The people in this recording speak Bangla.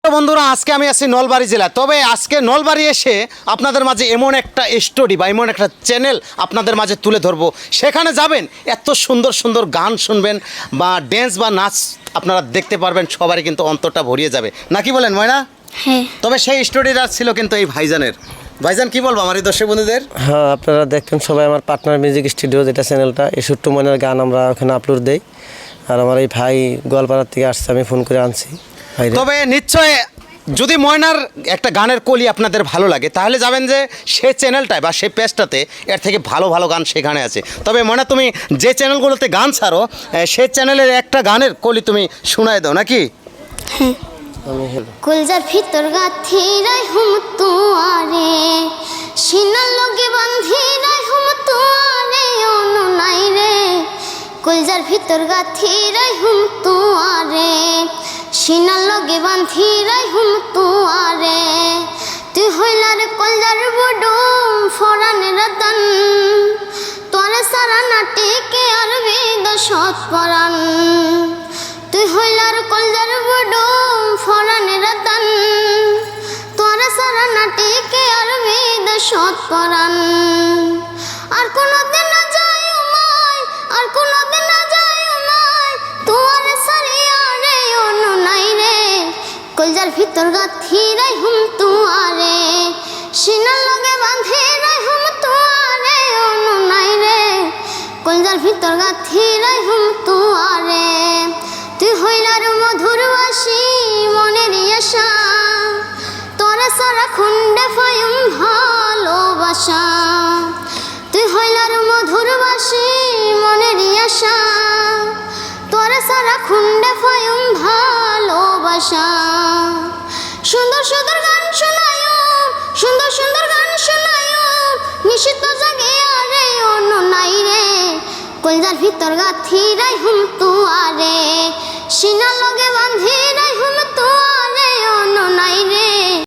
বন্ধুরা আজকে আমি আছি নলবাড়ি জেলা। তবে আজকে নলবাড়ি এসে আপনাদের মাঝে এমন একটা স্টোরি বা এমন একটা চ্যানেল আপনাদের মাঝে তুলে ধরবো। সেখানে যাবেন, এত সুন্দর সুন্দর গান শুনবেন বা ড্যান্স বা নাচ আপনারা দেখতে পারবেন, সবারই কিন্তু অন্তরটা ভরিয়ে যাবে, নাকি বলেন ময়না? হ্যাঁ। তবে সেই স্টোরিটা ছিল কিন্তু এই ভাইজানের। ভাইজান কি বলবো আমার এই দর্শক বন্ধুদের? হ্যাঁ, আপনারা দেখবেন সবাই আমার পার্টনার মিউজিক স্টুডিও যেটা চ্যানেলটা, এই ছোট্ট মনের গান আমরা ওখানে আপলোড দেই। আর আমার এই ভাই গোয়ালপাড়ার থেকে আসছে, আমি ফোন করে আনছি ভাইরে। তবে নিশ্চয় যদি ময়নার একটা গানের কলি আপনাদের ভালো লাগে তাহলে যাবেন যে সে চ্যানেলটায় বা সে পেজটাতে এর থেকে ভালো ভালো গান সেখানে আছে। তবে ময়না, তুমি যে চ্যানেলগুলোতে গান ছাড়ো সেই চ্যানেলের একটা গানের কলি তুমি শোনায় দাও নাকি? আমি হেলো কলজার ভিতর গাথি রাই হুম তুয়ারে সিনার লগে বান্ধি রাই হুম তুয়ারে অনু নাই রে। কলজার ভিতর গাথি রাই হুম তুয়ারে সিনার লগে বান্ধি রাই হুম তুয়ারে। তুই হইলার কলজার বডুম ফরান রতন তোরে সারা নাটিকে আর বেদ সৎ পরাণ। তুই হইলার কলজার বডুম ফরান রতন তোরে সারা নাটিকে আর বেদ সৎ পরাণ। আর কোনোদিন না যাই উমায়, আর কোনোদিন না যাই উমায় তোর সারিয়া রে অনু নাই রে। কলজার ভিতর গাথি রাই হুম তুয়ারে সিনার লগে বাঁধি রাই হুম তুয়ারে অনু নাই রে। কলজার ভিতর গাথি রাই হুম তুয়ারে। তুই হইলার মধুর বাসি মনের আশা তোরে সারা খুন্ডে ফায়ুম ভালোবাসা। তুই হইলার মধুর বাসি মনের আশা তোরে সারা খুন্ডে ফায়ুম ভালোবাসা। সুন্দর সুন্দর গান শোনায়, সুন্দর সুন্দর গান শোনায় নিষিদ্ধ জাগে আরে অন্য নাই রে। কলজার ভিতর গাথি রাই হুম তুয়ারে সিনার লগে বান্ধি